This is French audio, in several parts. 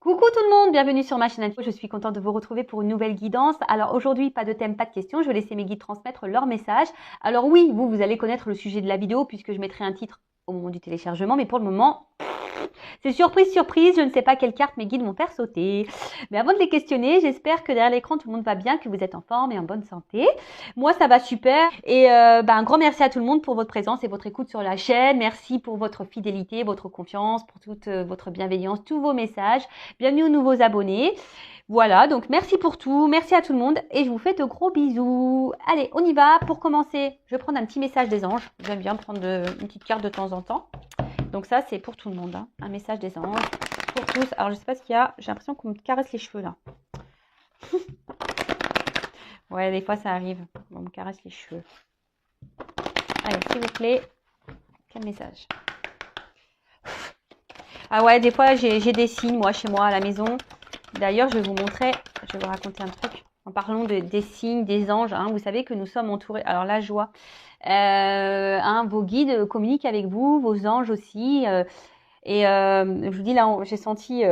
Coucou tout le monde, bienvenue sur ma chaîne info. Je suis contente de vous retrouver pour une nouvelle guidance. Alors aujourd'hui, pas de thème, pas de questions. Je vais laisser mes guides transmettre leur message. Alors oui, vous allez connaître le sujet de la vidéo puisque je mettrai un titre au moment du téléchargement. Mais pour le moment, c'est surprise, surprise. Je ne sais pas quelle carte mes guides vont faire sauter. Mais avant de les questionner, j'espère que derrière l'écran, tout le monde va bien, que vous êtes en forme et en bonne santé. Moi, ça va super. Et un grand merci à tout le monde pour votre présence et votre écoute sur la chaîne. Merci pour votre fidélité, votre confiance, pour toute votre bienveillance, tous vos messages. Bienvenue aux nouveaux abonnés. Voilà, donc merci pour tout, merci à tout le monde et je vous fais de gros bisous. Allez, on y va. Pour commencer, je vais prendre un petit message des anges. J'aime bien prendre une petite carte de temps en temps. Donc ça, c'est pour tout le monde, hein. Un message des anges pour tous. Alors, je sais pas ce qu'il y a. J'ai l'impression qu'on me caresse les cheveux, là. Ouais, des fois, ça arrive. On me caresse les cheveux. Allez, s'il vous plaît. Quel message? Ah ouais, des fois, j'ai des signes, moi, chez moi, à la maison. D'ailleurs, je vais vous montrer, je vais vous raconter un truc. En parlant des signes, des anges, hein, vous savez que nous sommes entourés. Alors la joie. Vos guides communiquent avec vous, vos anges aussi. Je vous dis là, j'ai senti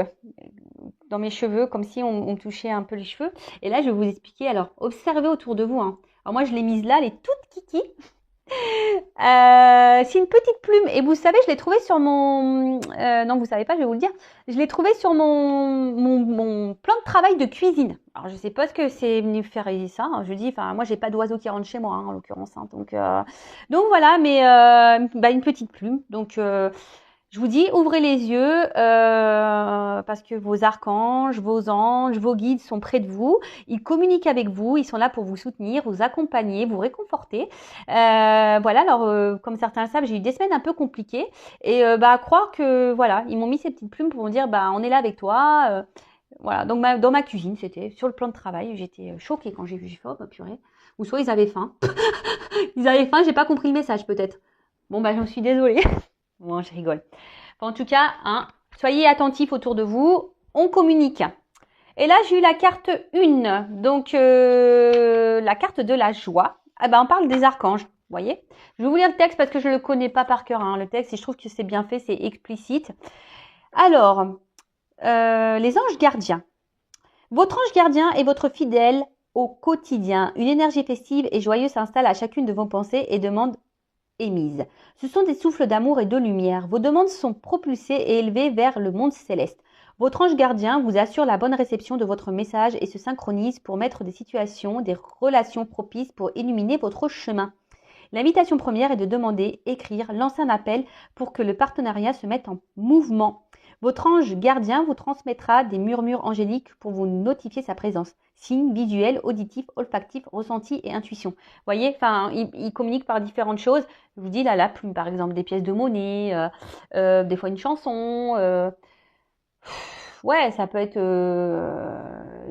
dans mes cheveux comme si on touchait un peu les cheveux. Et là, je vais vous expliquer. Alors, observez autour de vous, hein. Alors moi, je l'ai mise là, elle est toute kiki. C'est une petite plume et vous savez, je l'ai trouvée sur mon... non, vous savez pas, je vais vous le dire. Je l'ai trouvée sur mon plan de travail de cuisine. Alors, je sais pas ce que c'est venu faire ça. Hein. Je dis, enfin, moi, j'ai pas d'oiseaux qui rentrent chez moi, hein, en l'occurrence. Hein. Donc voilà, mais une petite plume. Donc, je vous dis, ouvrez les yeux parce que vos archanges, vos anges, vos guides sont près de vous. Ils communiquent avec vous. Ils sont là pour vous soutenir, vous accompagner, vous réconforter. Voilà, alors comme certains le savent, j'ai eu des semaines un peu compliquées. Et à croire que, voilà, ils m'ont mis ces petites plumes pour me dire, on est là avec toi. Voilà, donc dans ma cuisine, c'était sur le plan de travail. J'étais choquée quand j'ai vu, j'ai fait, oh, purée. Ou soit ils avaient faim. Ils avaient faim, j'ai pas compris le message peut-être. Bon, j'en suis désolée. Bon, je rigole. En tout cas, hein, soyez attentifs autour de vous. On communique. Et là, j'ai eu la carte 1. Donc, la carte de la joie. On parle des archanges. Vous voyez? Je vais vous lire le texte parce que je ne le connais pas par cœur. Hein, le texte, et je trouve que c'est bien fait, c'est explicite. Alors, les anges gardiens. Votre ange gardien est votre fidèle au quotidien. Une énergie festive et joyeuse s'installe à chacune de vos pensées et demande émises. Ce sont des souffles d'amour et de lumière. Vos demandes sont propulsées et élevées vers le monde céleste. Votre ange gardien vous assure la bonne réception de votre message et se synchronise pour mettre des situations, des relations propices pour illuminer votre chemin. L'invitation première est de demander, écrire, lancer un appel pour que le partenariat se mette en mouvement. Votre ange gardien vous transmettra des murmures angéliques pour vous notifier sa présence. Signes visuels, auditifs, olfactifs, ressentis et intuition. Vous voyez, il communique par différentes choses. Je vous dis là, la plume, par exemple, des pièces de monnaie, des fois une chanson. Ouais, ça peut être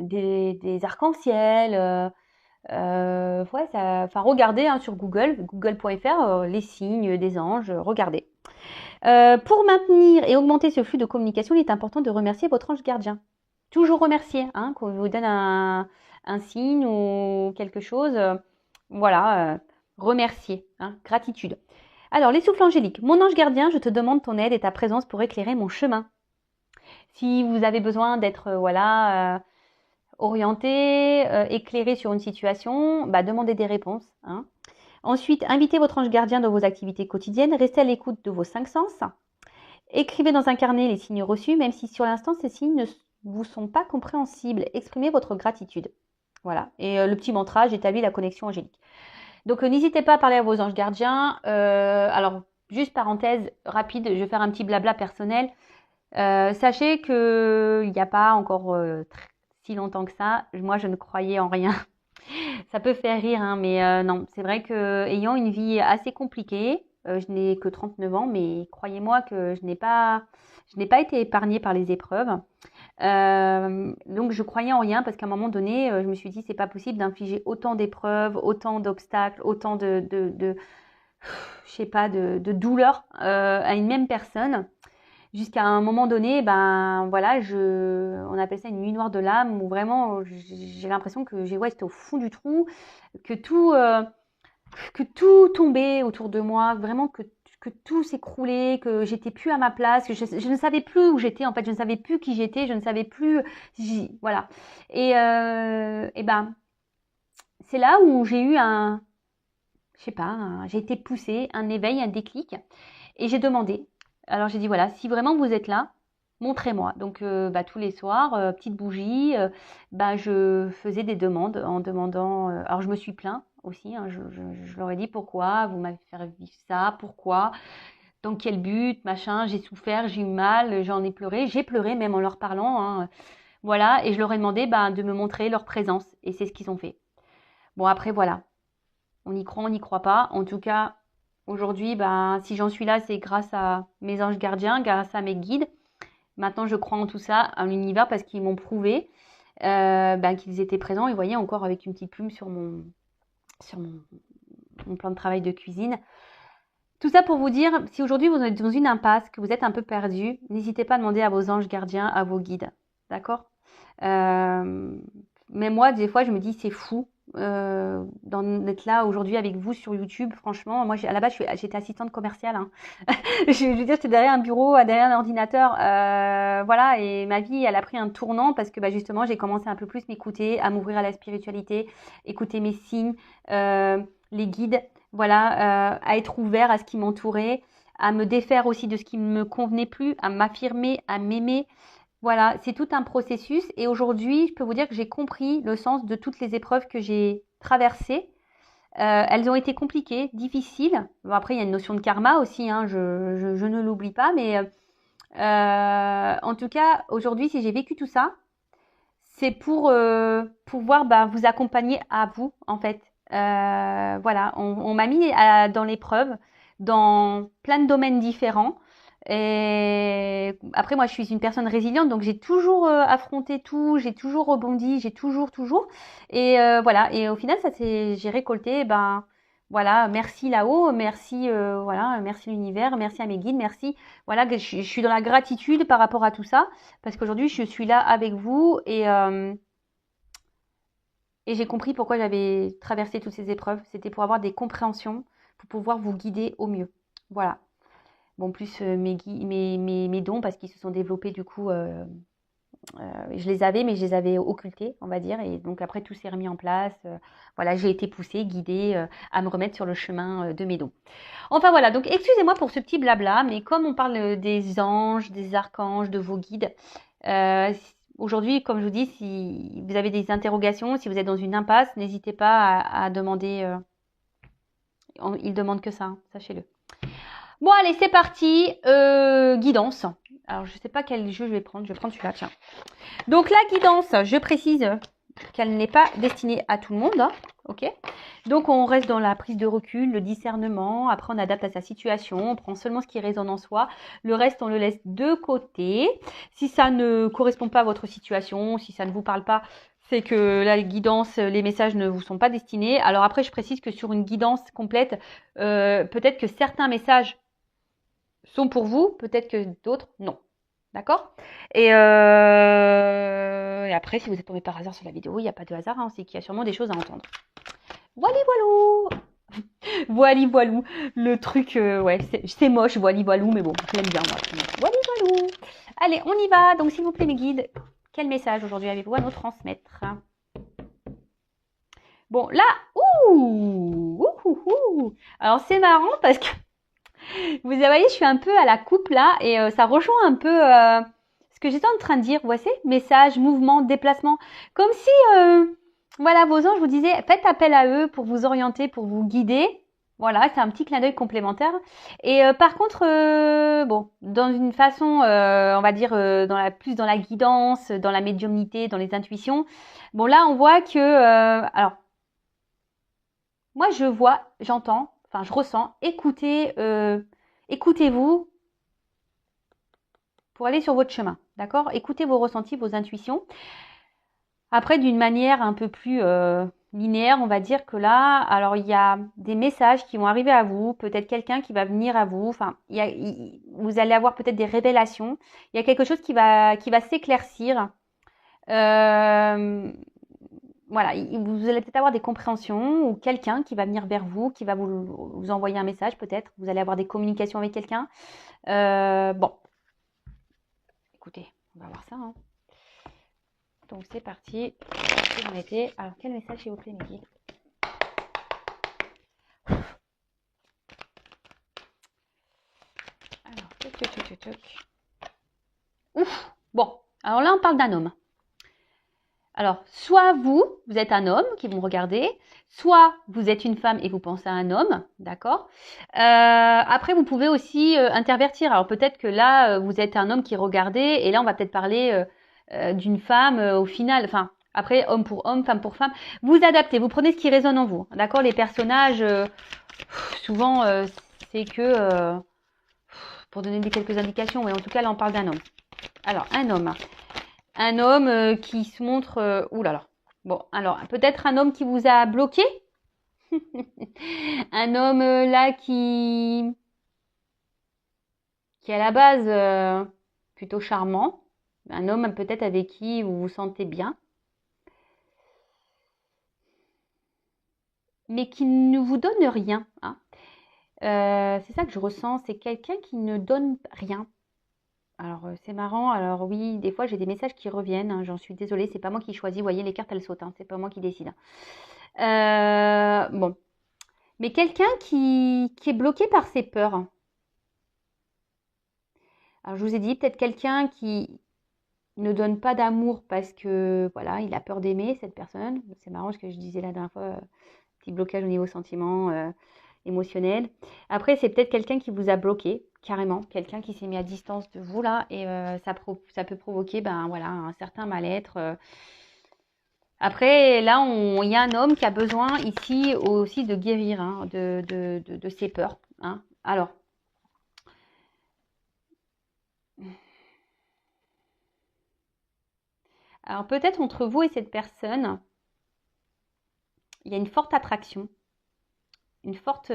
des arcs-en-ciel. Regardez hein, sur google.fr, les signes des anges, regardez. Pour maintenir et augmenter ce flux de communication, il est important de remercier votre ange gardien. Toujours remercier, hein, quand il vous donne un signe ou quelque chose. Remercier, hein, gratitude. Alors, les souffles angéliques. Mon ange gardien, je te demande ton aide et ta présence pour éclairer mon chemin. Si vous avez besoin d'être, orienté, éclairé sur une situation, demandez des réponses. Hein. Ensuite, invitez votre ange gardien dans vos activités quotidiennes. Restez à l'écoute de vos 5 sens. Écrivez dans un carnet les signes reçus, même si sur l'instant, ces signes ne vous sont pas compréhensibles. Exprimez votre gratitude. Voilà. Et le petit mantra, j'établis la connexion angélique. Donc, n'hésitez pas à parler à vos anges gardiens. Alors, juste parenthèse rapide, je vais faire un petit blabla personnel. Sachez qu'il n'y a pas encore si longtemps que ça, moi je ne croyais en rien. Ça peut faire rire, hein, mais non, c'est vrai que ayant une vie assez compliquée, je n'ai que 39 ans, mais croyez-moi que je n'ai pas été épargnée par les épreuves. Donc je croyais en rien parce qu'à un moment donné, je me suis dit c'est pas possible d'infliger autant d'épreuves, autant d'obstacles, autant de douleurs à une même personne. Jusqu'à un moment donné, on appelle ça une nuit noire de l'âme, où vraiment j'ai l'impression que j'étais au fond du trou, que tout tombait autour de moi, vraiment que que tout s'écroulait, que j'étais plus à ma place, que je ne savais plus où j'étais, en fait, je ne savais plus qui j'étais, je ne savais plus, voilà. Et ben, c'est là où j'ai eu je sais pas, j'ai été poussée, un éveil, un déclic, et j'ai demandé. Alors j'ai dit voilà, si vraiment vous êtes là, montrez-moi. Donc tous les soirs, petite bougie, je faisais des demandes en demandant. Alors je me suis plaint aussi, hein, je leur ai dit pourquoi vous m'avez fait vivre ça, pourquoi, dans quel but, machin. J'ai souffert, j'ai eu mal, j'en ai pleuré, j'ai pleuré même en leur parlant. Hein, voilà, et je leur ai demandé de me montrer leur présence, et c'est ce qu'ils ont fait. Bon après voilà. On y croit, on n'y croit pas. En tout cas, aujourd'hui, si j'en suis là, c'est grâce à mes anges gardiens, grâce à mes guides. Maintenant, je crois en tout ça, en l'univers, parce qu'ils m'ont prouvé qu'ils étaient présents. Et vous voyez, encore avec une petite plume sur mon plan de travail de cuisine. Tout ça pour vous dire, si aujourd'hui vous êtes dans une impasse, que vous êtes un peu perdu, n'hésitez pas à demander à vos anges gardiens, à vos guides. D'accord Mais moi, des fois, je me dis, c'est fou d'être là aujourd'hui avec vous sur YouTube. Franchement, moi, à la base, j'étais assistante commerciale. Hein. je veux dire, j'étais derrière un bureau, derrière un ordinateur. Voilà, et ma vie, elle a pris un tournant parce que justement, j'ai commencé un peu plus m'écouter, à m'ouvrir à la spiritualité, écouter mes signes, les guides, voilà, à être ouvert à ce qui m'entourait, à me défaire aussi de ce qui ne me convenait plus, à m'affirmer, à m'aimer. Voilà, c'est tout un processus et aujourd'hui, je peux vous dire que j'ai compris le sens de toutes les épreuves que j'ai traversées. Elles ont été compliquées, difficiles. Bon, après, il y a une notion de karma aussi, hein, je ne l'oublie pas, mais en tout cas, aujourd'hui, si j'ai vécu tout ça, c'est pour pouvoir vous accompagner à vous, en fait. Voilà, on m'a mis dans l'épreuve, dans plein de domaines différents. Et après, moi, je suis une personne résiliente, donc j'ai toujours affronté tout, j'ai toujours rebondi, j'ai toujours. Et voilà. Et au final, j'ai récolté. Voilà, merci là-haut, merci, voilà, merci l'univers, merci à mes guides, merci. Voilà, je suis dans la gratitude par rapport à tout ça, parce qu'aujourd'hui, je suis là avec vous et j'ai compris pourquoi j'avais traversé toutes ces épreuves. C'était pour avoir des compréhensions, pour pouvoir vous guider au mieux. Voilà. Bon, plus mes dons, parce qu'ils se sont développés du coup, je les avais, mais je les avais occultés, on va dire. Et donc après, tout s'est remis en place. Voilà, j'ai été poussée, guidée à me remettre sur le chemin de mes dons. Enfin voilà, donc excusez-moi pour ce petit blabla, mais comme on parle des anges, des archanges, de vos guides, aujourd'hui, comme je vous dis, si vous avez des interrogations, si vous êtes dans une impasse, n'hésitez pas à demander. Ils demandent que ça, hein, sachez-le. Bon, allez, c'est parti. Guidance. Alors, je ne sais pas quel jeu je vais prendre. Je vais prendre celui-là, tiens. Donc, la guidance, je précise qu'elle n'est pas destinée à tout le monde. Hein, ok. Donc, on reste dans la prise de recul, le discernement. Après, on adapte à sa situation. On prend seulement ce qui résonne en soi. Le reste, on le laisse de côté. Si ça ne correspond pas à votre situation, si ça ne vous parle pas, c'est que la guidance, les messages ne vous sont pas destinés. Alors après, je précise que sur une guidance complète, peut-être que certains messages sont pour vous, peut-être que d'autres, non. D'accord et après, si vous êtes tombé par hasard sur la vidéo, il n'y a pas de hasard, hein, c'est qu'il y a sûrement des choses à entendre. Voilà, voilou. Voili voilou, le truc, ouais, c'est moche, voili voilou, mais bon, je l'aime bien, moi. Voili voilou. Allez, on y va. Donc, s'il vous plaît, mes guides, quel message aujourd'hui avez-vous à nous transmettre? Bon, là, alors, c'est marrant parce que vous voyez, je suis un peu à la coupe là et ça rejoint un peu ce que j'étais en train de dire. Vous voyez, message, mouvement, déplacement. Comme si, voilà, vos anges vous disaient, faites appel à eux pour vous orienter, pour vous guider. Voilà, c'est un petit clin d'œil complémentaire. Et par contre, bon, dans une façon, on va dire, plus dans la guidance, dans la médiumnité, dans les intuitions. Bon, là, on voit que, alors, moi, je vois, j'entends, enfin, je ressens, écoutez-vous pour aller sur votre chemin, d'accord? Écoutez vos ressentis, vos intuitions. Après, d'une manière un peu plus linéaire, on va dire que là, alors il y a des messages qui vont arriver à vous, peut-être quelqu'un qui va venir à vous, enfin, vous allez avoir peut-être des révélations. Il y a quelque chose qui va s'éclaircir. voilà, vous allez peut-être avoir des compréhensions ou quelqu'un qui va venir vers vous, qui va vous envoyer un message peut-être. Vous allez avoir des communications avec quelqu'un. Bon, écoutez, on va voir ça. Hein. Donc c'est parti. J'en étais. Alors quel message s'il vous plaît, Mehdi? Alors, toc. Ouf. Bon, alors là on parle d'un homme. Alors, soit vous êtes un homme qui vous regardez, soit vous êtes une femme et vous pensez à un homme, d'accord. Après, vous pouvez aussi intervertir. Alors peut-être que là, vous êtes un homme qui regardait, et là, on va peut-être parler d'une femme au final. Enfin, après, homme pour homme, femme pour femme. Vous adaptez, vous prenez ce qui résonne en vous, d'accord. Les personnages, souvent, c'est que, pour donner quelques indications, mais en tout cas, là, on parle d'un homme. Alors, un homme. Un homme qui se montre... ouh là là. Bon, alors, peut-être un homme qui vous a bloqué. Un homme là qui est à la base plutôt charmant. Un homme peut-être avec qui vous vous sentez bien. Mais qui ne vous donne rien. Hein. C'est ça que je ressens. C'est quelqu'un qui ne donne rien. Alors, c'est marrant. Alors oui, des fois, j'ai des messages qui reviennent. Hein. J'en suis désolée. C'est pas moi qui choisis. Vous voyez, les cartes, elles sautent. Hein. C'est pas moi qui décide. Bon. Mais quelqu'un qui est bloqué par ses peurs. Alors, je vous ai dit, peut-être quelqu'un qui ne donne pas d'amour parce que, voilà, il a peur d'aimer cette personne. C'est marrant ce que je disais la dernière fois. Petit blocage au niveau sentiment, émotionnel. Après, c'est peut-être quelqu'un qui vous a bloqué, carrément. Quelqu'un qui s'est mis à distance de vous, là. Et ça peut provoquer, ben, voilà, un certain mal-être. Après, là, il y a un homme qui a besoin ici aussi de guérir hein, de ses peurs. Hein. Alors, peut-être entre vous et cette personne, il y a une forte attraction, une forte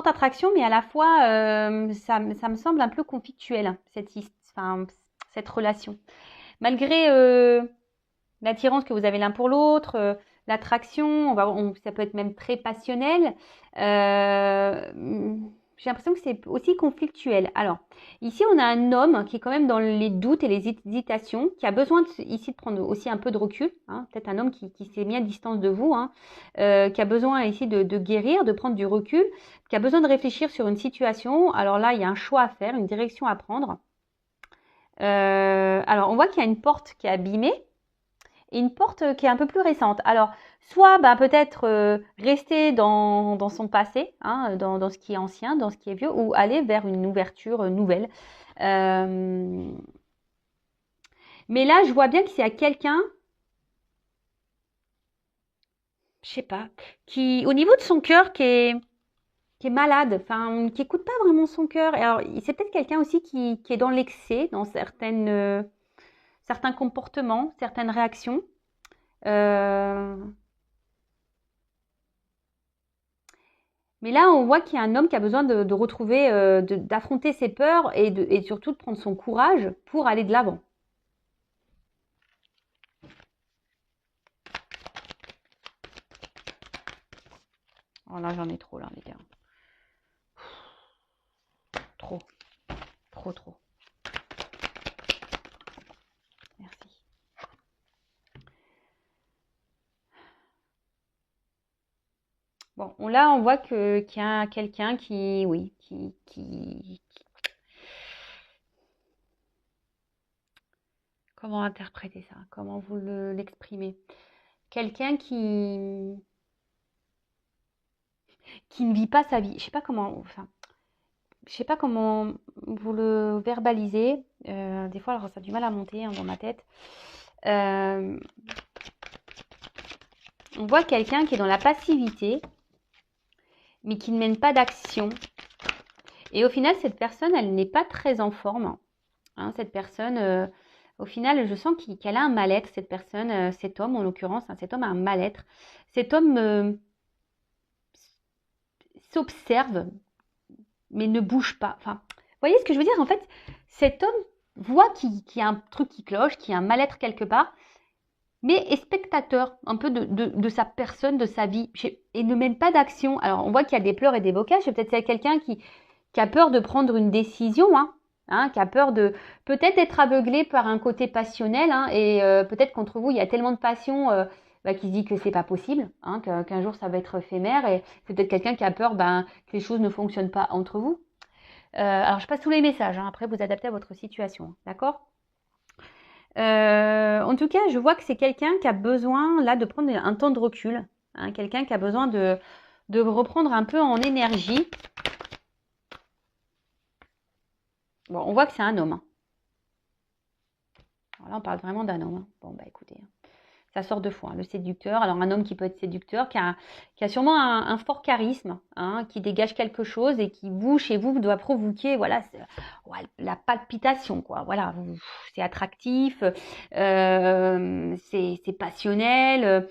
attraction, mais à la fois, ça me semble un peu conflictuel, cette relation. Malgré l'attirance que vous avez l'un pour l'autre, l'attraction, ça peut être même très passionnel. J'ai l'impression que c'est aussi conflictuel. Alors, ici, on a un homme qui est quand même dans les doutes et les hésitations, qui a besoin ici de prendre aussi un peu de recul. Hein, peut-être un homme qui s'est mis à distance de vous, hein, qui a besoin ici de guérir, de prendre du recul, qui a besoin de réfléchir sur une situation. Alors là, il y a un choix à faire, une direction à prendre. Alors, on voit qu'il y a une porte qui est abîmée et une porte qui est un peu plus récente. Alors, soit peut-être rester dans son passé, hein, dans ce qui est ancien, dans ce qui est vieux, ou aller vers une ouverture nouvelle. Mais là, je vois bien qu'il y a quelqu'un, je sais pas, qui, au niveau de son cœur, qui est malade, enfin, qui écoute pas vraiment son cœur. Alors, c'est peut-être quelqu'un aussi qui est dans l'excès, dans certains comportements, certaines réactions. Mais là, on voit qu'il y a un homme qui a besoin de retrouver, d'affronter ses peurs et surtout de prendre son courage pour aller de l'avant. Oh là, j'en ai trop là, les gars. Trop. Trop. Merci. Bon, là, on voit qu'il y a quelqu'un qui, oui, qui... Comment interpréter ça? Comment vous l'exprimez? Quelqu'un qui ne vit pas sa vie. Je sais pas comment, enfin, je sais pas comment vous le verbalisez. Des fois, alors, ça a du mal à monter hein, dans ma tête. On voit quelqu'un qui est dans la passivité, mais qui ne mène pas d'action. Et au final, cette personne, elle n'est pas très en forme. Hein, cette personne, au final, je sens qu'elle a un mal-être, cette personne, cet homme en l'occurrence. Hein, cet homme a un mal-être. Cet homme s'observe, mais ne bouge pas. Enfin, vous voyez ce que je veux dire? En fait, cet homme voit qu'il y a un truc qui cloche, qu'il y a un mal-être quelque part, mais est spectateur un peu de sa personne, de sa vie, et ne mène pas d'action. Alors, on voit qu'il y a des pleurs et des bocages. Peut-être c'est quelqu'un qui a peur de prendre une décision, qui a peur de peut-être être aveuglé par un côté passionnel, et peut-être qu'entre vous, il y a tellement de passion qui se dit que c'est pas possible, qu'un jour ça va être éphémère, et c'est peut-être quelqu'un qui a peur que les choses ne fonctionnent pas entre vous. Alors, je passe tous les messages, après vous adaptez à votre situation, d'accord ? En tout cas, je vois que c'est quelqu'un qui a besoin là de prendre un temps de recul, quelqu'un qui a besoin de reprendre un peu en énergie. Bon, on voit que c'est un homme. Alors là, on parle vraiment d'un homme. Bon, écoutez, ça sort deux fois, le séducteur. Alors, un homme qui peut être séducteur, qui a sûrement un fort charisme, qui dégage quelque chose et qui, chez vous, doit provoquer, voilà, la palpitation, quoi. Voilà, c'est attractif, c'est passionnel.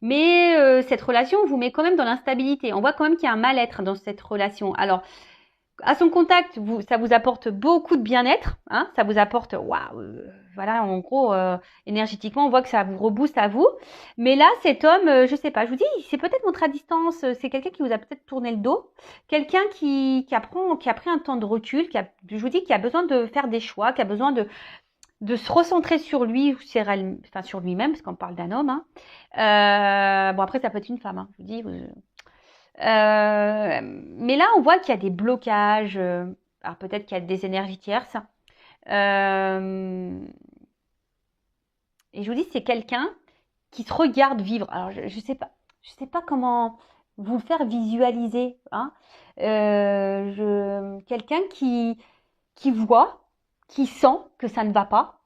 Mais cette relation vous met quand même dans l'instabilité. On voit quand même qu'il y a un mal-être dans cette relation. Alors, à son contact, ça vous apporte beaucoup de bien-être, ça vous apporte, voilà, en gros, énergétiquement, on voit que ça vous rebooste à vous. Mais là, cet homme, je sais pas, je vous dis, c'est peut-être montré à distance, c'est quelqu'un qui vous a peut-être tourné le dos, quelqu'un qui a pris un temps de recul, je vous dis, qui a besoin de faire des choix, qui a besoin de se recentrer sur lui, sur lui-même, parce qu'on parle d'un homme. Bon, après, ça peut être une femme, je vous dis. Mais là, on voit qu'il y a des blocages. Alors peut-être qu'il y a des énergies tierces. Et je vous dis, c'est quelqu'un qui se regarde vivre. Alors je sais pas comment vous le faire visualiser. Quelqu'un qui voit, qui sent que ça ne va pas,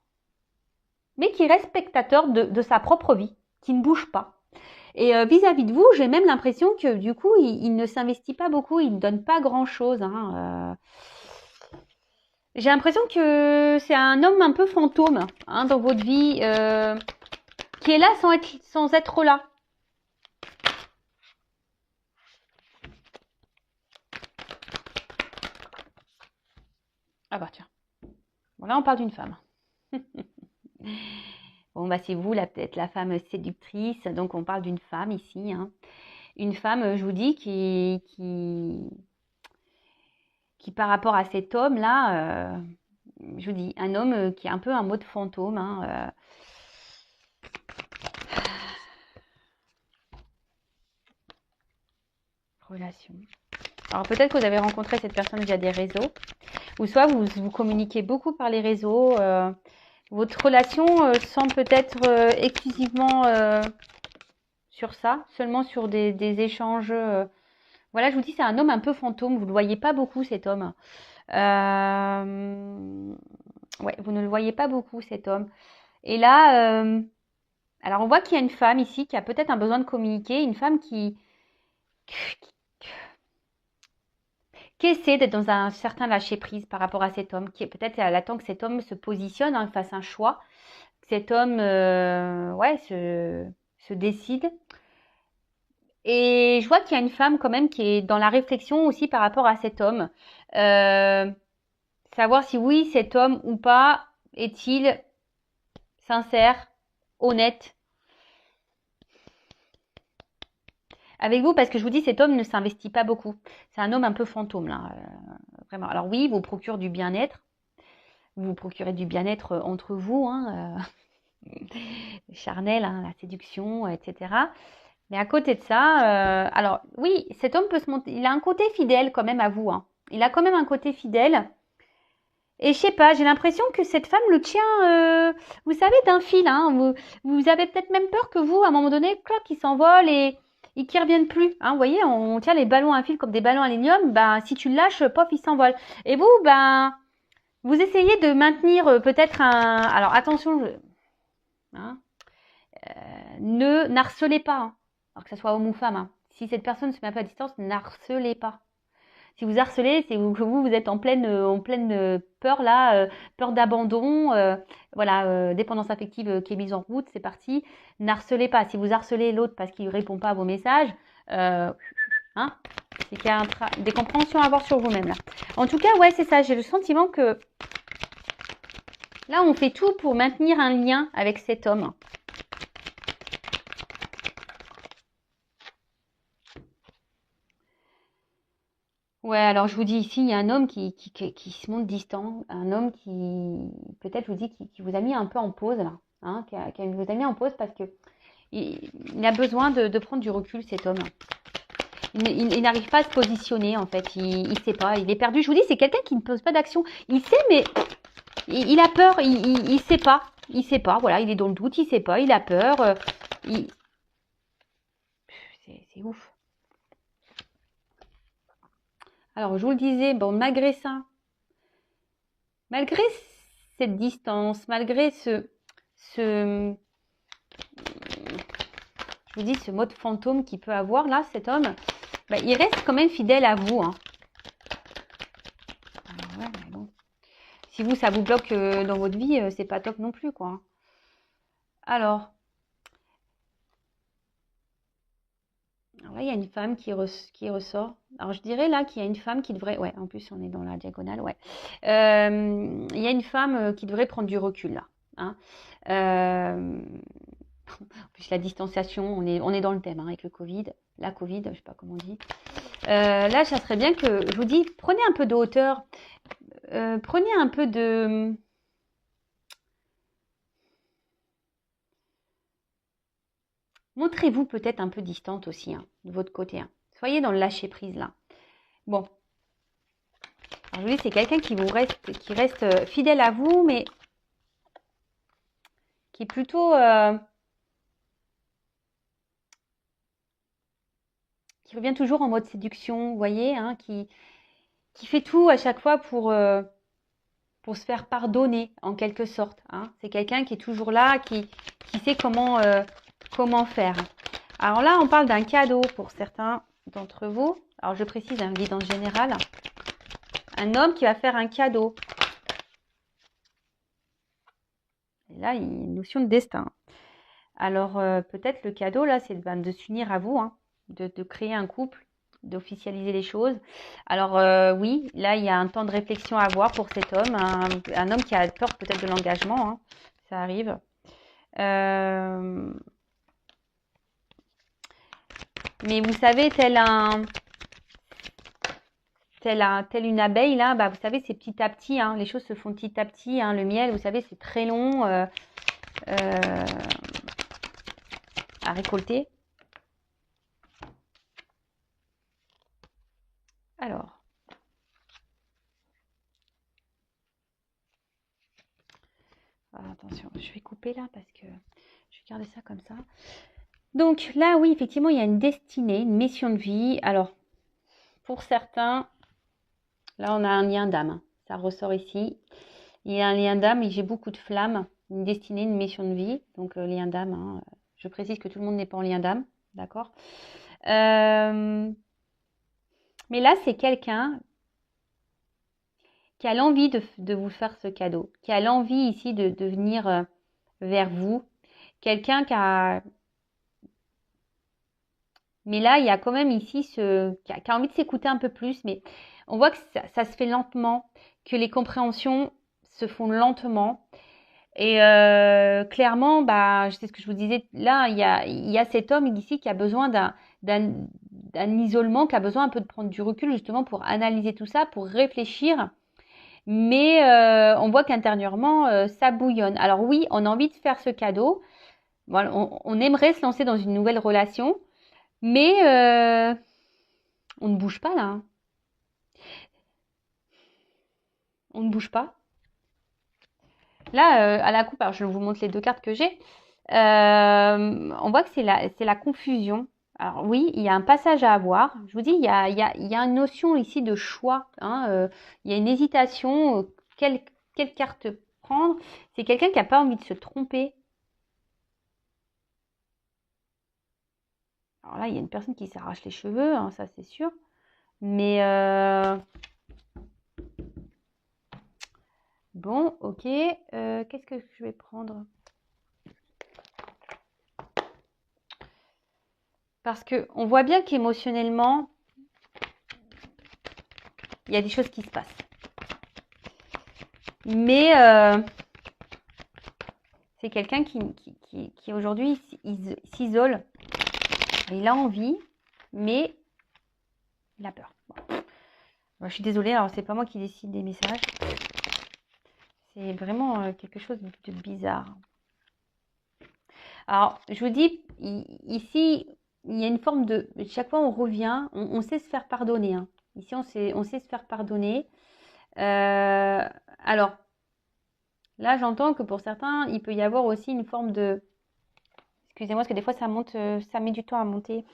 mais qui reste spectateur de sa propre vie, qui ne bouge pas. Et vis-à-vis de vous, j'ai même l'impression que du coup, il ne s'investit pas beaucoup, il ne donne pas grand-chose. J'ai l'impression que c'est un homme un peu fantôme dans votre vie, qui est là sans être là. Ah bah tiens. Bon, là, on parle d'une femme. Bon, c'est vous, là, peut-être la femme séductrice. Donc, on parle d'une femme ici. Une femme, je vous dis, qui par rapport à cet homme-là, je vous dis, un homme qui est un peu un mode fantôme. Relation. Alors, peut-être que vous avez rencontré cette personne via des réseaux. Ou soit vous communiquez beaucoup par les réseaux. Votre relation semble peut-être exclusivement sur ça, seulement sur des échanges. Voilà, je vous dis, c'est un homme un peu fantôme. Vous ne le voyez pas beaucoup, cet homme. Ouais, vous ne le voyez pas beaucoup, cet homme. Et là, alors on voit qu'il y a une femme ici qui a peut-être un besoin de communiquer, une femme qui essaie d'être dans un certain lâcher-prise par rapport à cet homme, qui peut-être elle attend que cet homme se positionne, fasse un choix, que cet homme se décide. Et je vois qu'il y a une femme quand même qui est dans la réflexion aussi par rapport à cet homme. Savoir si oui, cet homme ou pas est-il sincère, honnête avec vous, parce que je vous dis, cet homme ne s'investit pas beaucoup. C'est un homme un peu fantôme, là, vraiment. Alors oui, il vous procure du bien-être. Vous vous procurez du bien-être entre vous, charnel, la séduction, etc. Mais à côté de ça, alors oui, cet homme peut se monter. Il a un côté fidèle quand même à vous. Il a quand même un côté fidèle. Et je sais pas, j'ai l'impression que cette femme le tient, vous savez, d'un fil. Vous avez peut-être même peur que vous, à un moment donné, clac, il s'envole et qui reviennent plus. Vous voyez, on tient les ballons à un fil comme des ballons à aluminium. Si tu le lâches, pof, il s'envole. Et vous, vous essayez de maintenir peut-être un. Alors attention, ne n'harcelez pas. Alors que ce soit homme ou femme. Si cette personne ne se met pas à distance, n'harcelez pas. Si vous harcelez, c'est que vous êtes en pleine peur là, peur d'abandon, dépendance affective qui est mise en route, c'est parti. N'harcelez pas. Si vous harcelez l'autre parce qu'il ne répond pas à vos messages, c'est qu'il y a des compréhensions à avoir sur vous-même là. En tout cas, ouais, c'est ça. J'ai le sentiment que Là, on fait tout pour maintenir un lien avec cet homme. Ouais, alors je vous dis ici, il y a un homme qui se montre distant, un homme qui, peut-être je vous dis, qui vous a mis un peu en pause là, hein, qui vous a mis en pause parce que il a besoin de prendre du recul, cet homme. Il n'arrive pas à se positionner en fait, il sait pas, il est perdu. Je vous dis, c'est quelqu'un qui ne pose pas d'action. Il sait, mais il a peur, il sait pas. Il sait pas, voilà, il est dans le doute, il sait pas, il a peur. C'est ouf. Alors, je vous le disais, bon, malgré ça, malgré cette distance, malgré je vous dis, ce mode fantôme qu'il peut avoir là, cet homme, bah, il reste quand même fidèle à vous, hein. Alors, ouais, mais bon. Si vous, ça vous bloque dans votre vie, c'est pas top non plus, quoi. Alors là, il y a une femme qui ressort. Alors, je dirais là qu'il y a une femme qui devrait... Ouais, en plus, on est dans la diagonale, ouais. Il y a une femme qui devrait prendre du recul, là, hein. En plus, la distanciation, on est dans le thème, hein, avec le Covid. La Covid, je sais pas comment on dit. Là, ça serait bien que... Je vous dis, prenez un peu de hauteur. Prenez un peu de... Montrez-vous peut-être un peu distante aussi, hein, de votre côté, hein. Soyez dans le lâcher-prise, là. Bon. Alors, je vous dis, c'est quelqu'un qui reste fidèle à vous, mais qui est plutôt... qui revient toujours en mode séduction, vous voyez, hein, qui fait tout à chaque fois pour se faire pardonner, en quelque sorte, hein. C'est quelqu'un qui est toujours là, qui sait comment faire. Alors là, on parle d'un cadeau pour certains d'entre vous. Alors, je précise un guidance générale. Un homme qui va faire un cadeau. Et là, il y a une notion de destin. Alors, peut-être le cadeau, là, c'est de s'unir à vous, hein, de créer un couple, d'officialiser les choses. Alors, oui, là, il y a un temps de réflexion à avoir pour cet homme. Un homme qui a peur peut-être de l'engagement, hein, ça arrive. Mais vous savez, telle une abeille, là, bah, vous savez, c'est petit à petit, hein, les choses se font petit à petit, hein, le miel, vous savez, c'est très long à récolter. Alors, attention, je vais couper là parce que je vais garder ça comme ça. Donc là, oui, effectivement, il y a une destinée, une mission de vie. Alors, pour certains, là, on a un lien d'âme. Ça ressort ici. Il y a un lien d'âme et j'ai beaucoup de flammes. Une destinée, une mission de vie. Donc, lien d'âme, hein. Je précise que tout le monde n'est pas en lien d'âme. D'accord. Mais là, c'est quelqu'un qui a l'envie de vous faire ce cadeau. Qui a l'envie ici de venir vers vous. Quelqu'un qui a... Mais là, il y a quand même ici qui a envie de s'écouter un peu plus. Mais on voit que ça se fait lentement, que les compréhensions se font lentement. Et clairement, bah, c'est ce que je vous disais, là, il y a cet homme ici qui a besoin d'un isolement, qui a besoin un peu de prendre du recul justement pour analyser tout ça, pour réfléchir. Mais on voit qu'intérieurement, ça bouillonne. Alors oui, on a envie de faire ce cadeau. Voilà, on aimerait se lancer dans une nouvelle relation. Mais on ne bouge pas là, hein. On ne bouge pas. Là, à la coupe, alors je vous montre les deux cartes que j'ai. On voit que c'est la confusion. Alors oui, il y a un passage à avoir. Je vous dis, il y a une notion ici de choix, hein. Il y a une hésitation. Quelle carte prendre? C'est quelqu'un qui n'a pas envie de se tromper. Alors là, il y a une personne qui s'arrache les cheveux, hein, ça c'est sûr. Mais bon, ok. Qu'est-ce que je vais prendre? Parce que on voit bien qu'émotionnellement, il y a des choses qui se passent. Mais c'est quelqu'un qui aujourd'hui s'isole. Il a envie, mais il a peur. Bon. Bon, je suis désolée, alors c'est pas moi qui décide des messages. C'est vraiment quelque chose de bizarre. Alors, je vous dis, ici, il y a une forme de... Chaque fois, on revient, on sait se faire pardonner. Hein. Ici, on sait se faire pardonner. Alors, là, j'entends que pour certains, il peut y avoir aussi une forme de... Excusez-moi, parce que des fois, ça monte, ça met du temps à monter.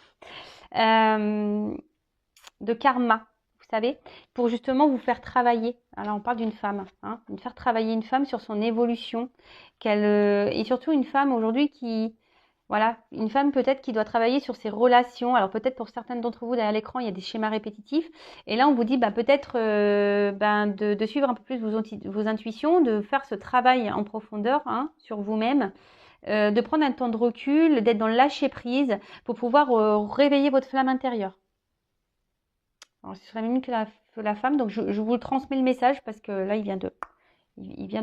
De karma, vous savez, pour justement vous faire travailler. Alors, on parle d'une femme, hein, de faire travailler une femme sur son évolution. Et surtout, une femme aujourd'hui qui... Voilà, une femme peut-être qui doit travailler sur ses relations. Alors peut-être pour certaines d'entre vous derrière l'écran, il y a des schémas répétitifs. Et là, on vous dit peut-être de suivre un peu plus vos intuitions, de faire ce travail en profondeur hein, sur vous-même, de prendre un temps de recul, d'être dans le lâcher-prise pour pouvoir réveiller votre flamme intérieure. Alors, ce serait mieux que la femme. Donc, je vous transmets le message parce que là, il vient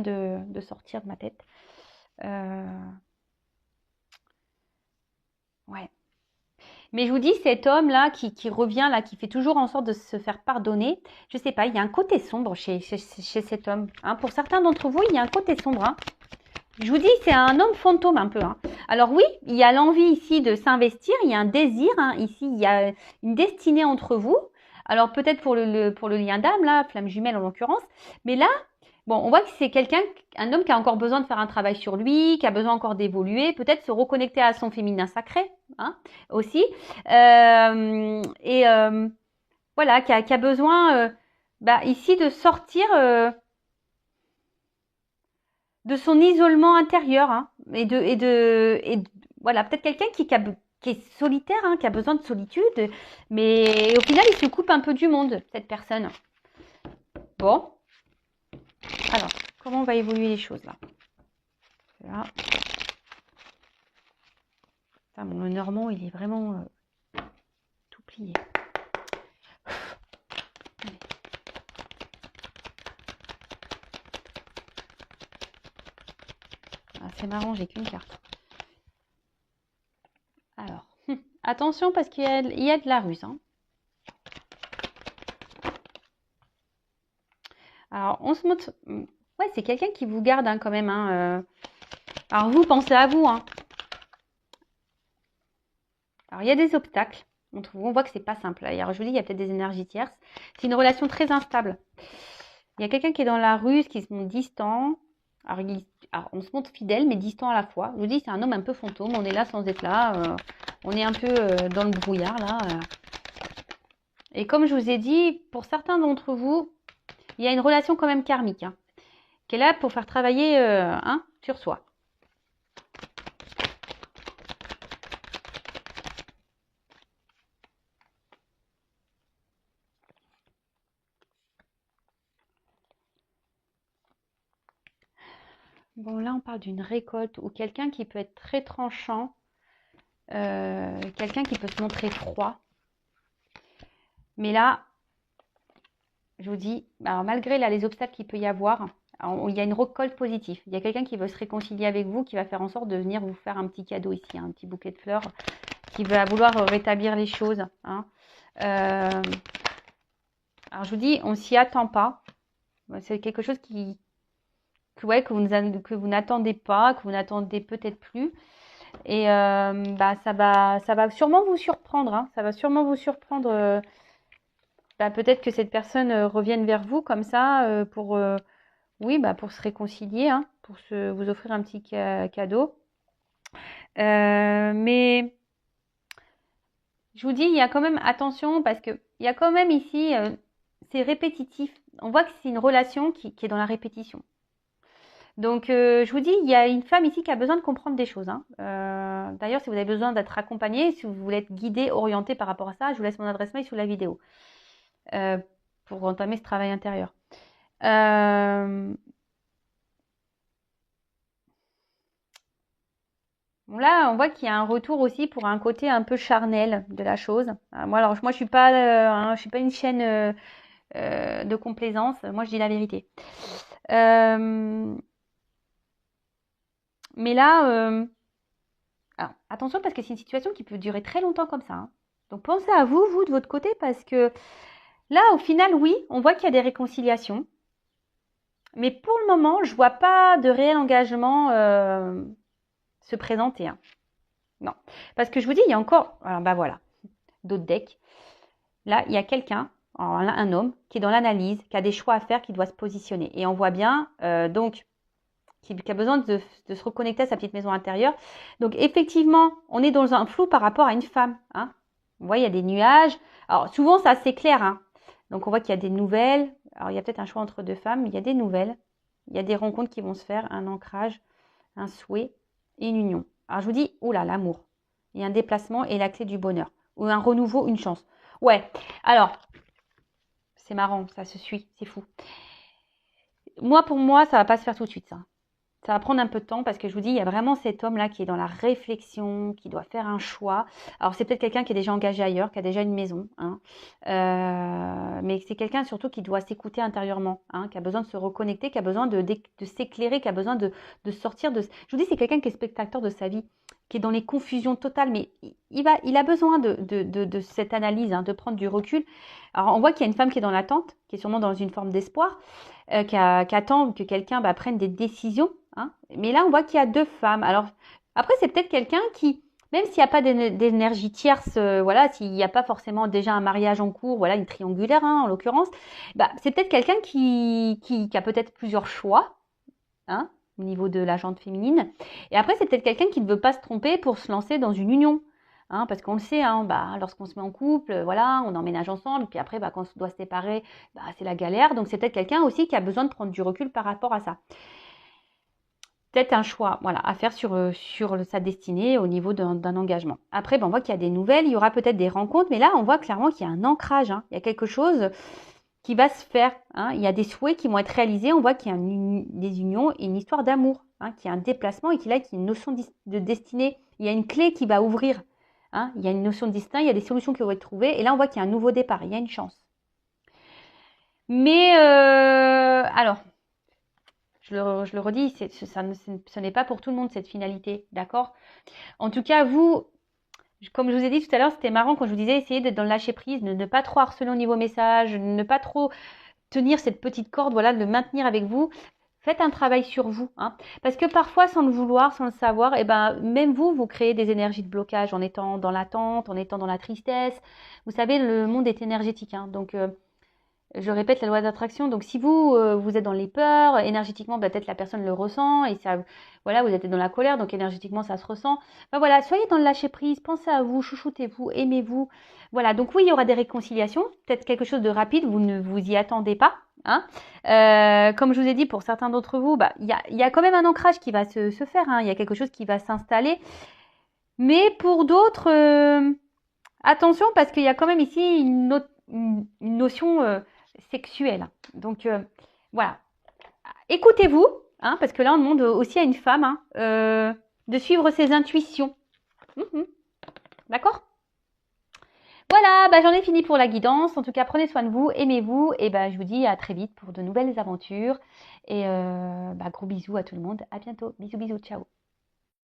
de sortir de ma tête. Ouais. Mais je vous dis, cet homme-là qui revient, là, qui fait toujours en sorte de se faire pardonner, je sais pas, il y a un côté sombre chez cet homme. Hein. Pour certains d'entre vous, il y a un côté sombre. Hein. Je vous dis, c'est un homme fantôme un peu. Hein. Alors oui, il y a l'envie ici de s'investir, il y a un désir. Hein. Ici, il y a une destinée entre vous. Alors peut-être pour le lien d'âme, là, flamme jumelle en l'occurrence. Mais là, bon, on voit que c'est un homme qui a encore besoin de faire un travail sur lui, qui a besoin encore d'évoluer, peut-être se reconnecter à son féminin sacré, hein, aussi. Voilà, qui a besoin, ici, de sortir de son isolement intérieur, hein, voilà, peut-être quelqu'un qui est solitaire, hein, qui a besoin de solitude, mais au final, il se coupe un peu du monde, cette personne. Bon. Alors, comment on va évoluer les choses, là? Là. Enfin, bon, le normand, il est vraiment tout plié. Ah, c'est marrant, j'ai qu'une carte. Alors, attention parce qu'il y a de la ruse. Hein. Alors, on se montre... Ouais, c'est quelqu'un qui vous garde hein, quand même. Hein, Alors, vous, pensez à vous. Hein. Alors, il y a des obstacles. On voit que c'est pas simple. Alors, je vous dis, il y a peut-être des énergies tierces. C'est une relation très instable. Il y a quelqu'un qui est dans la ruse, qui se montre distant. Alors, on se montre fidèle, mais distant à la fois. Je vous dis, c'est un homme un peu fantôme. On est là sans être là. On est un peu dans le brouillard, là. Et comme je vous ai dit, pour certains d'entre vous, il y a une relation quand même karmique, hein, qui est là pour faire travailler sur soi. Bon, là, on parle d'une récolte ou quelqu'un qui peut être très tranchant, quelqu'un qui peut se montrer froid. Mais là, je vous dis, alors malgré là, les obstacles qu'il peut y avoir, il y a une récolte positive. Il y a quelqu'un qui veut se réconcilier avec vous, qui va faire en sorte de venir vous faire un petit cadeau ici, un petit bouquet de fleurs, qui va vouloir rétablir les choses. Hein. Alors, je vous dis, on ne s'y attend pas. C'est quelque chose que vous n'attendez pas, que vous n'attendez peut-être plus. Et ça va sûrement vous surprendre. Hein. Ça va sûrement vous surprendre. Peut-être que cette personne revienne vers vous comme ça pour se réconcilier, hein, pour vous offrir un petit cadeau. Mais je vous dis, il y a quand même attention parce que il y a quand même ici, c'est répétitif. On voit que c'est une relation qui est dans la répétition. Donc, je vous dis, il y a une femme ici qui a besoin de comprendre des choses. Hein. D'ailleurs, si vous avez besoin d'être accompagné, si vous voulez être guidé, orienté par rapport à ça, je vous laisse mon adresse mail sous la vidéo pour entamer ce travail intérieur. Bon, là, on voit qu'il y a un retour aussi pour un côté un peu charnel de la chose. Moi, je suis pas une chaîne de complaisance. Moi, je dis la vérité. Mais là, alors, attention parce que c'est une situation qui peut durer très longtemps comme ça, hein. Donc pensez à vous, de votre côté, parce que là, au final, oui, on voit qu'il y a des réconciliations. Mais pour le moment, je vois pas de réel engagement se présenter, hein. Non. Parce que je vous dis, il y a encore... Alors, bah voilà, d'autres decks. Là, il y a quelqu'un, un homme, qui est dans l'analyse, qui a des choix à faire, qui doit se positionner. Et on voit bien, donc, qui a besoin de se reconnecter à sa petite maison intérieure. Donc, effectivement, on est dans un flou par rapport à une femme, hein. Vous voyez, il y a des nuages. Alors, souvent, c'est assez clair, hein. Donc, on voit qu'il y a des nouvelles. Alors, il y a peut-être un choix entre deux femmes, mais il y a des nouvelles. Il y a des rencontres qui vont se faire, un ancrage, un souhait et une union. Alors, je vous dis, oula, l'amour. Il y a un déplacement et la clé du bonheur. Ou un renouveau, une chance. Ouais, alors, c'est marrant, ça se suit, c'est fou. Moi, pour moi, ça va pas se faire tout de suite, ça. Ça va prendre un peu de temps parce que je vous dis, il y a vraiment cet homme-là qui est dans la réflexion, qui doit faire un choix. Alors, c'est peut-être quelqu'un qui est déjà engagé ailleurs, qui a déjà une maison, hein. Mais c'est quelqu'un surtout qui doit s'écouter intérieurement, hein, qui a besoin de se reconnecter, qui a besoin de s'éclairer, qui a besoin de sortir de... Je vous dis, c'est quelqu'un qui est spectateur de sa vie, qui est dans les confusions totales, mais il a besoin de cette analyse, hein, de prendre du recul. Alors, on voit qu'il y a une femme qui est dans l'attente, qui est sûrement dans une forme d'espoir, qui attend que quelqu'un prenne des décisions, hein. Mais là, on voit qu'il y a deux femmes. Alors, après, c'est peut-être quelqu'un qui, même s'il n'y a pas d'énergie tierce, voilà, s'il n'y a pas forcément déjà un mariage en cours, voilà, une triangulaire, hein, en l'occurrence, c'est peut-être quelqu'un qui a peut-être plusieurs choix, hein, au niveau de la jante féminine. Et après, c'est peut-être quelqu'un qui ne veut pas se tromper pour se lancer dans une union. Hein, parce qu'on le sait, hein, lorsqu'on se met en couple, voilà, on emménage ensemble, puis après, quand on doit se séparer, c'est la galère. Donc, c'est peut-être quelqu'un aussi qui a besoin de prendre du recul par rapport à ça. Peut-être un choix, voilà, à faire sur sa destinée au niveau d'un engagement. Après, on voit qu'il y a des nouvelles, il y aura peut-être des rencontres, mais là, on voit clairement qu'il y a un ancrage, hein. Il y a quelque chose qui va se faire, hein. Il y a des souhaits qui vont être réalisés. On voit qu'il y a des unions et une histoire d'amour, hein, qu'il y a un déplacement et qu'il y a une notion de destinée. Il y a une clé qui va ouvrir, hein. Il y a une notion de destin, il y a des solutions qui vont être trouvées. Et là, on voit qu'il y a un nouveau départ, il y a une chance. Mais, alors, je le redis, ce n'est pas pour tout le monde cette finalité, d'accord? En tout cas, vous, comme je vous ai dit tout à l'heure, c'était marrant quand je vous disais, essayez d'être dans le lâcher prise, ne pas trop harceler au niveau message, ne pas trop tenir cette petite corde, voilà, de le maintenir avec vous. Faites un travail sur vous, hein, parce que parfois, sans le vouloir, sans le savoir, même vous créez des énergies de blocage en étant dans l'attente, en étant dans la tristesse. Vous savez, le monde est énergétique, hein, donc je répète la loi d'attraction. Donc si vous êtes dans les peurs, énergétiquement, peut-être la personne le ressent et ça, voilà, vous êtes dans la colère, donc énergétiquement ça se ressent. Voilà, soyez dans le lâcher prise, pensez à vous, chouchoutez-vous, aimez-vous. Voilà, donc oui, il y aura des réconciliations, peut-être quelque chose de rapide, vous ne vous y attendez pas, hein. Comme je vous ai dit, pour certains d'entre vous, il y a quand même un ancrage qui va se faire, hein. Il y a quelque chose qui va s'installer. Mais pour d'autres, attention parce qu'il y a quand même ici une notion sexuelle. Donc voilà, écoutez-vous, hein, parce que là on demande aussi à une femme, hein, de suivre ses intuitions. D'accord? Voilà, j'en ai fini pour la guidance. En tout cas, prenez soin de vous, aimez-vous, et je vous dis à très vite pour de nouvelles aventures. Et gros bisous à tout le monde. À bientôt. Bisous, bisous, ciao.